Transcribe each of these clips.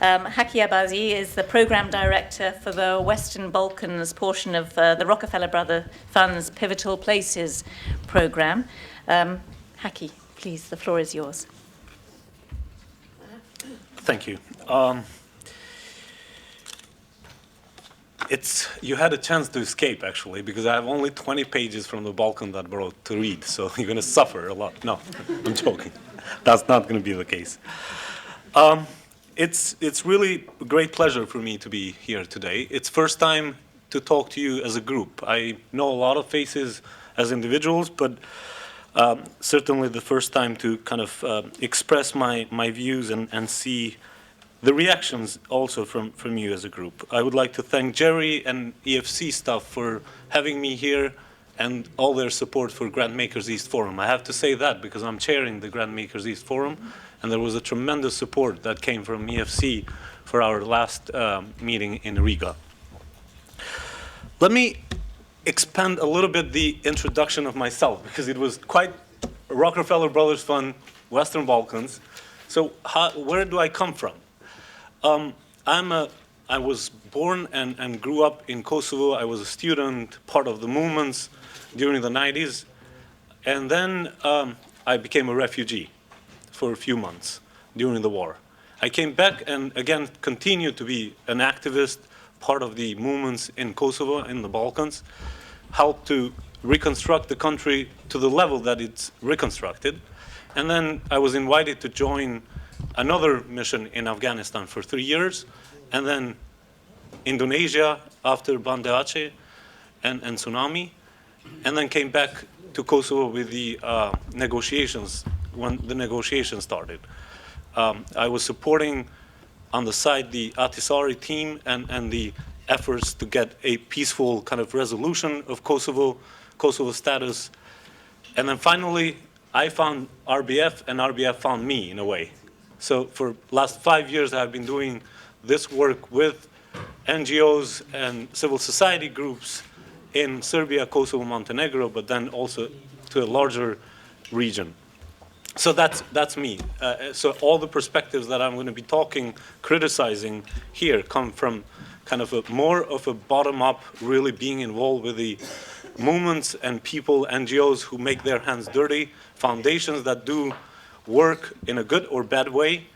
Haki Abazi is the Program Director for the Western Balkans portion of the Rockerfeller Brothers Fund's Pivotal Places program. Haki, please, the floor is yours. Thank you. You had a chance to escape, actually, because I have only 20 pages from the Balkan that brought to read, so you're going to suffer a lot. No, I'm joking. That's not going to be the case. It's really a great pleasure for me to be here today. It's first time to talk to you as a group. I know a lot of faces as individuals, but certainly the first time to kind of express my views and see the reactions also from you as a group. I would like to thank Jerry and EFC staff for having me here and all their support for Grantmakers East Forum. I have to say that because I'm chairing the Grantmakers East Forum, and there was a tremendous support that came from EFC for our last meeting in Riga. Let me expand a little bit the introduction of myself, because it was quite Rockerfeller Brothers Fund, Western Balkans. So where do I come from? I was born and grew up in Kosovo. I was a student, part of the movements during the 90s. And then I became a refugee for a few months during the war. I came back and again continued to be an activist, part of the movements in Kosovo, in the Balkans, helped to reconstruct the country to the level that it's reconstructed. And then I was invited to join another mission in Afghanistan for 3 years, and then Indonesia after Banda Aceh and tsunami, and then came back to Kosovo with the negotiations, when the negotiations started. I was supporting on the side the Ahtisaari team and the efforts to get a peaceful kind of resolution of Kosovo status. And then finally, I found RBF and RBF found me in a way. So for last 5 years, I've been doing this work with NGOs and civil society groups in Serbia, Kosovo, Montenegro, but then also to a larger region. So that's me. So all the perspectives that I'm going to be criticizing here come from kind of more of a bottom-up, really being involved with the movements and people, NGOs who make their hands dirty, foundations that do work in a good or bad way,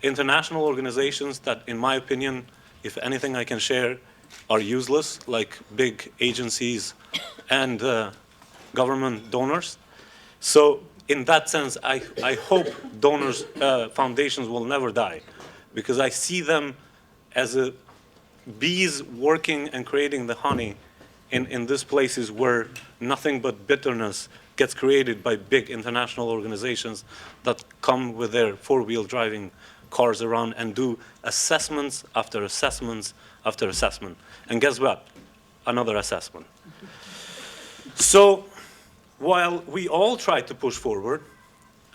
international organizations that, in my opinion, if anything I can share, are useless, like big agencies and government donors. So in that sense, I hope donors, foundations will never die, because I see them as bees working and creating the honey in these places where nothing but bitterness gets created by big international organizations that come with their four-wheel driving cars around and do assessments after assessments after assessment. And guess what? Another assessment. So while we all try to push forward,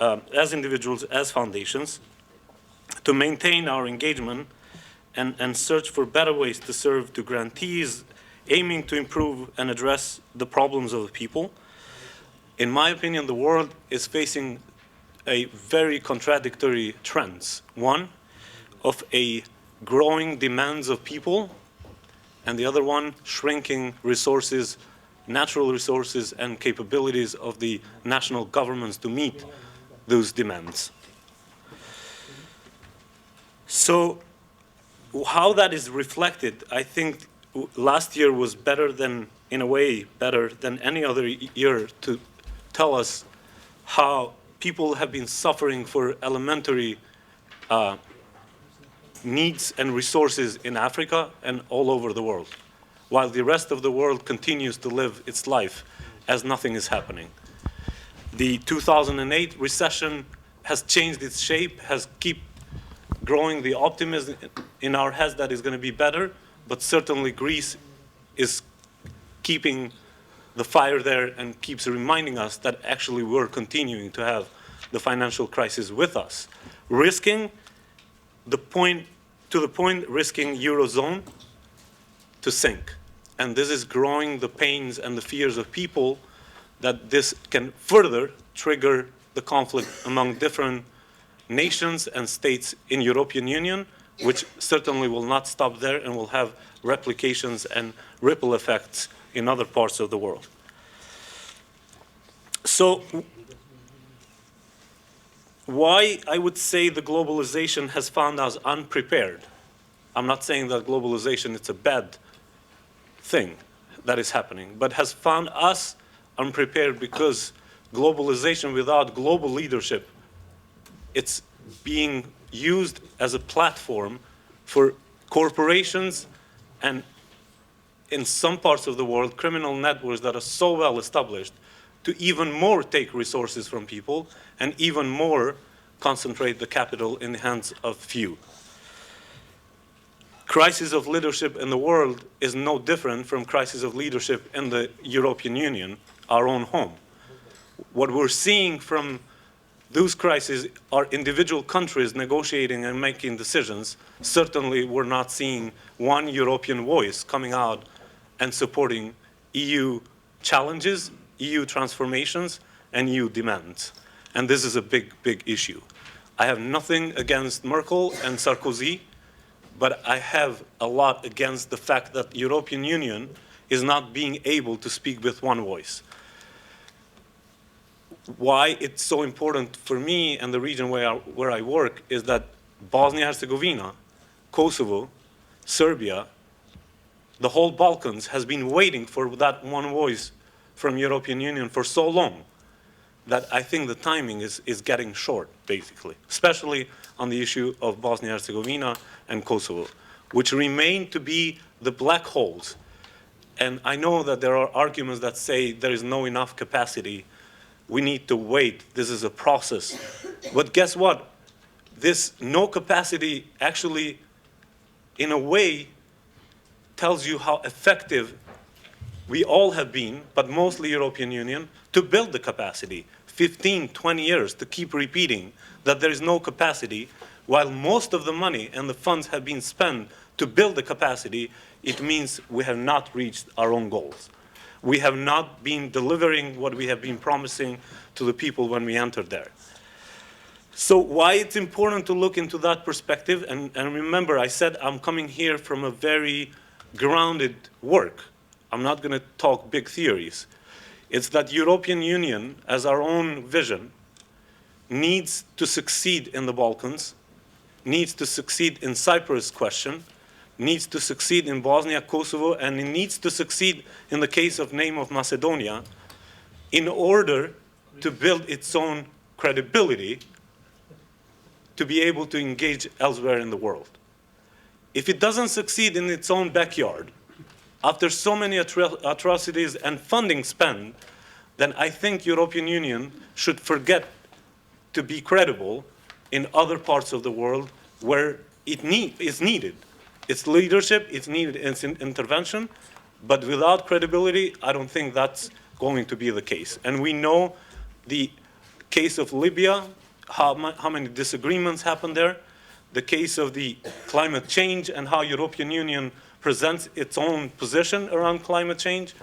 as individuals, as foundations, to maintain our engagement and search for better ways to serve to grantees, aiming to improve and address the problems of the people, in my opinion, the world is facing a very contradictory trends. One, of a growing demands of people, and the other one, shrinking resources, natural resources and capabilities of the national governments to meet those demands. So how that is reflected, I think last year was better than, in a way, better than any other year to tell us how people have been suffering for elementary needs and resources in Africa and all over the world, while the rest of the world continues to live its life as nothing is happening. The 2008 recession has changed its shape, has kept growing the optimism in our heads that is going to be better, but certainly Greece is keeping the fire there and keeps reminding us that actually we're continuing to have the financial crisis with us, risking the point risking Eurozone to sink. And this is growing the pains and the fears of people that this can further trigger the conflict among different nations and states in European Union, which certainly will not stop there and will have replications and ripple effects in other parts of the world. So why I would say the globalization has found us unprepared. I'm not saying that globalization is a bad thing that is happening, but has found us unprepared because globalization without global leadership, it's being used as a platform for corporations and, in some parts of the world, criminal networks that are so well established to even more take resources from people and even more concentrate the capital in the hands of few. Crisis of leadership in the world is no different from crisis of leadership in the European Union, our own home. What we're seeing from those crises are individual countries negotiating and making decisions. Certainly, we're not seeing one European voice coming out and supporting EU challenges, EU transformations, and EU demands. And this is a big, big issue. I have nothing against Merkel and Sarkozy, but I have a lot against the fact that the European Union is not being able to speak with one voice. Why it's so important for me and the region where I work is that Bosnia-Herzegovina, Kosovo, Serbia, the whole Balkans has been waiting for that one voice from European Union for so long that I think the timing is getting short, basically, especially on the issue of Bosnia-Herzegovina and Kosovo, which remain to be the black holes. And I know that there are arguments that say there is no enough capacity. We need to wait. This is a process. But guess what? This no capacity actually, in a way, tells you how effective we all have been, but mostly European Union, to build the capacity. 15, 20 years to keep repeating that there is no capacity, while most of the money and the funds have been spent to build the capacity, it means we have not reached our own goals. We have not been delivering what we have been promising to the people when we entered there. So why it's important to look into that perspective, and remember, I said I'm coming here from a very grounded work. I'm not going to talk big theories. It's that European Union, as our own vision, needs to succeed in the Balkans, needs to succeed in Cyprus question, needs to succeed in Bosnia, Kosovo, and it needs to succeed in the case of name of Macedonia in order to build its own credibility to be able to engage elsewhere in the world. If it doesn't succeed in its own backyard, after so many atrocities and funding spent, then I think European Union should forget to be credible in other parts of the world where it is needed. Its leadership, it's needed its intervention, but without credibility, I don't think that's going to be the case. And we know the case of Libya, how many disagreements happened there, the case of the climate change and how European Union presents its own position around climate change.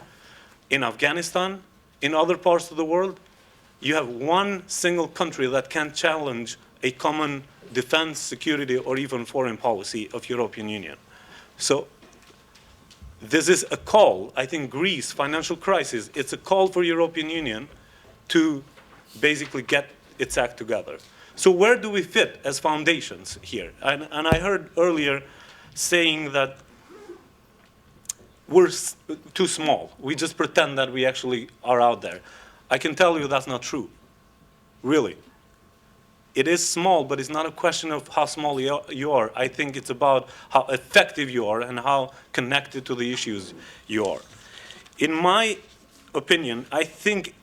In Afghanistan, in other parts of the world, you have one single country that can challenge a common defense, security, or even foreign policy of European Union. So this is a call. I think Greece, financial crisis, it's a call for European Union to basically get its act together. So where do we fit as foundations here? And I heard earlier saying that we're too small. We just pretend that we actually are out there. I can tell you that's not true, really. It is small, but it's not a question of how small you are. I think it's about how effective you are and how connected to the issues you are. In my opinion, I think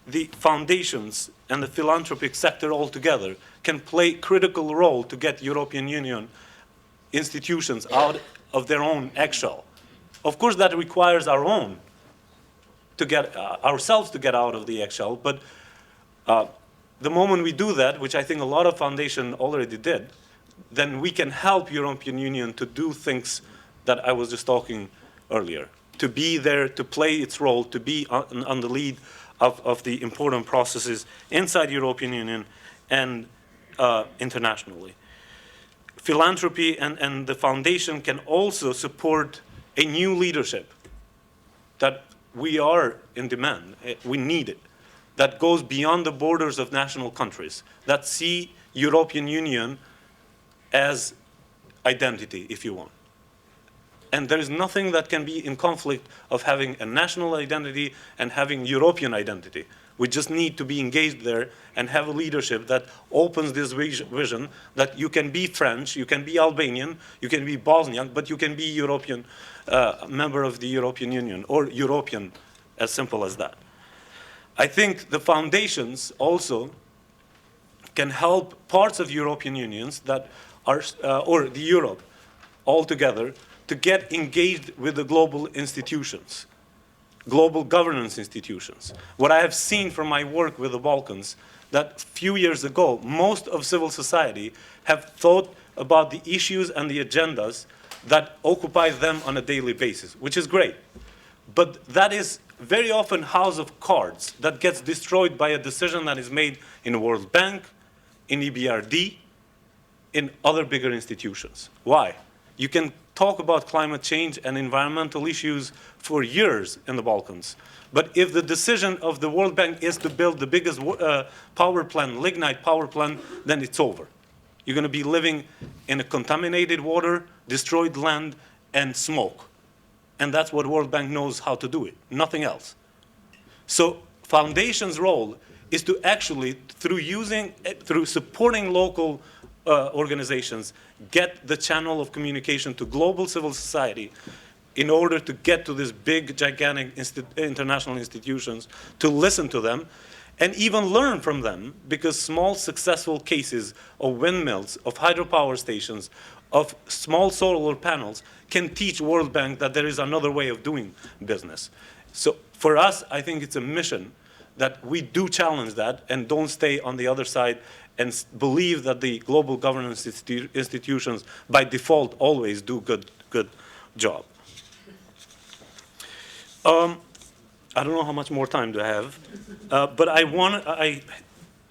the foundations and the philanthropic sector altogether can play a critical role to get European Union institutions out of their own eggshell. Of course, that requires ourselves to get out of the eggshell, but the moment we do that, which I think a lot of foundations already did, then we can help European Union to do things that I was just talking earlier, to be there, to play its role, to be on the lead of the important processes inside European Union and internationally. philanthropy and the foundation can also support a new leadership that we are in demand, we need it, that goes beyond the borders of national countries, that see European Union as identity, if you want. And there is nothing that can be in conflict of having a national identity and having European identity. We just need to be engaged there and have a leadership that opens this vision that you can be French, you can be Albanian, you can be Bosniak, but you can be European, member of the European Union, or European, as simple as that. I think the foundations also can help parts of European unions that are, or the Europe altogether, to get engaged with the global institutions, global governance institutions. What I have seen from my work with the Balkans, that a few years ago, most of civil society have thought about the issues and the agendas that occupy them on a daily basis, which is great. But that is very often house of cards that gets destroyed by a decision that is made in the World Bank, in EBRD, in other bigger institutions. Why? You can talk about climate change and environmental issues for years in the Balkans. But if the decision of the World Bank is to build the biggest power plant, lignite power plant, then it's over. You're going to be living in a contaminated water, destroyed land, and smoke. And that's what World Bank knows how to do it, nothing else. So foundation's role is to actually, through supporting local organizations, get the channel of communication to global civil society in order to get to these big, gigantic international institutions, to listen to them, and even learn from them, because small successful cases of windmills, of hydropower stations, of small solar panels can teach World Bank that there is another way of doing business. So for us, I think it's a mission that we do challenge that and don't stay on the other side and believe that the global governance institutions by default always do good job. I don't know how much more time do I have, but I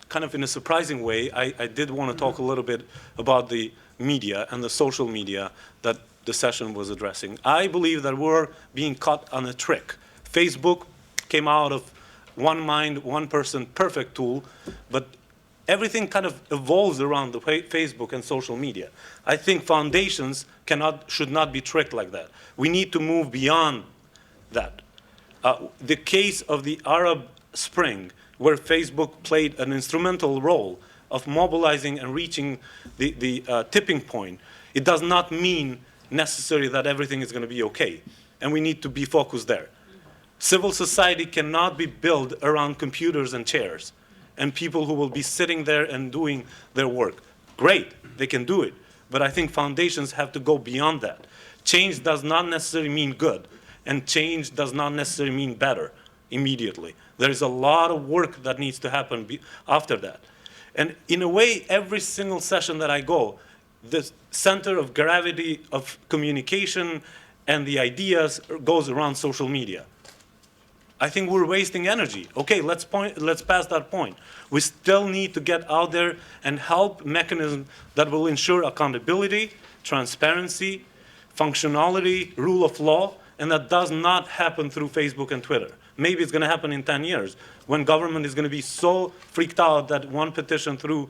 kind of in a surprising way, I did want to talk a little bit about the media and the social media that the session was addressing. I believe that we're being caught on a trick. Facebook came out of one mind, one person, perfect tool, but everything kind of evolves around the Facebook and social media. I think foundations should not be tricked like that. We need to move beyond that. The case of the Arab Spring, where Facebook played an instrumental role of mobilizing and reaching the tipping point, it does not mean necessarily that everything is going to be okay. And we need to be focused there. Civil society cannot be built around computers and chairs and people who will be sitting there and doing their work. Great, they can do it. But I think foundations have to go beyond that. Change does not necessarily mean good, and change does not necessarily mean better immediately. There is a lot of work that needs to happen after that. And in a way, every single session that I go, the center of gravity of communication and the ideas goes around social media. I think we're wasting energy. Okay, let's pass that point. We still need to get out there and help mechanisms that will ensure accountability, transparency, functionality, rule of law, and that does not happen through Facebook and Twitter. Maybe it's going to happen in 10 years when government is going to be so freaked out that one petition through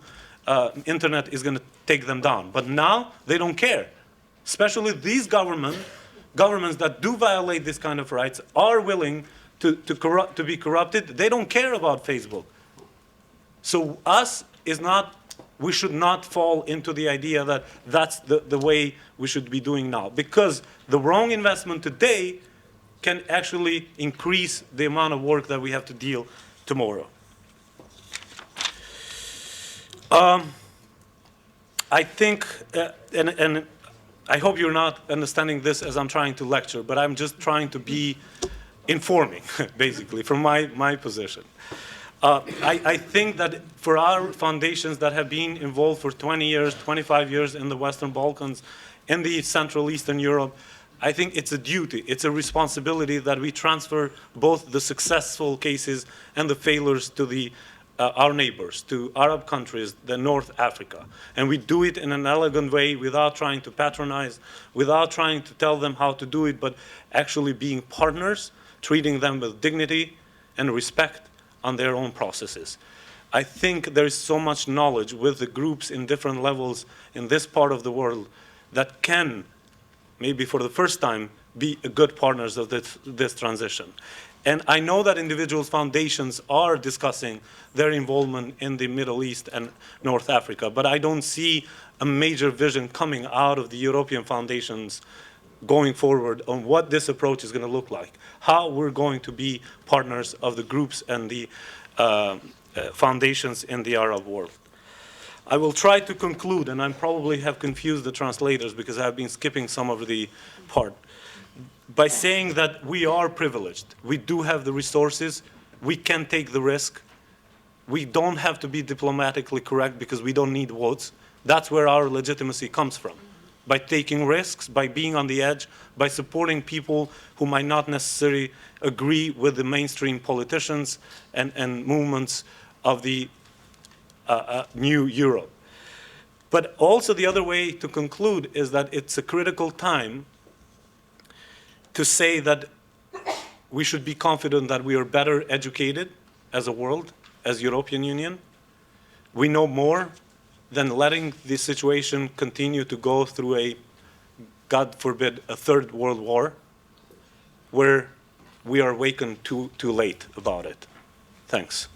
internet is going to take them down. But now they don't care. Especially these governments that do violate this kind of rights are willing to be corrupted. They don't care about Facebook. So we should not fall into the idea that that's the way we should be doing now. Because the wrong investment today can actually increase the amount of work that we have to deal tomorrow. I think, and I hope you're not understanding this as I'm trying to lecture, but I'm just trying to be informing, basically, from my position. I think that for our foundations that have been involved for 20 years, 25 years in the Western Balkans, in the Central Eastern Europe, I think it's a duty, it's a responsibility that we transfer both the successful cases and the failures to the our neighbors, to Arab countries, the North Africa. And we do it in an elegant way without trying to patronize, without trying to tell them how to do it, but actually being partners, treating them with dignity and respect on their own processes. I think there is so much knowledge with the groups in different levels in this part of the world that can, maybe for the first time, be good partners of this transition. And I know that individual foundations are discussing their involvement in the Middle East and North Africa, but I don't see a major vision coming out of the European foundations going forward on what this approach is going to look like, how we're going to be partners of the groups and the foundations in the Arab world. I will try to conclude, and I probably have confused the translators because I've been skipping some of the part, by saying that we are privileged. We do have the resources. We can take the risk. We don't have to be diplomatically correct because we don't need votes. That's where our legitimacy comes from. By taking risks, by being on the edge, by supporting people who might not necessarily agree with the mainstream politicians and movements of the new Europe. But also the other way to conclude is that it's a critical time to say that we should be confident that we are better educated as a world, as European Union. We know more than letting this situation continue to go through a, God forbid, a third world war, where we are awakened too late about it. Thanks.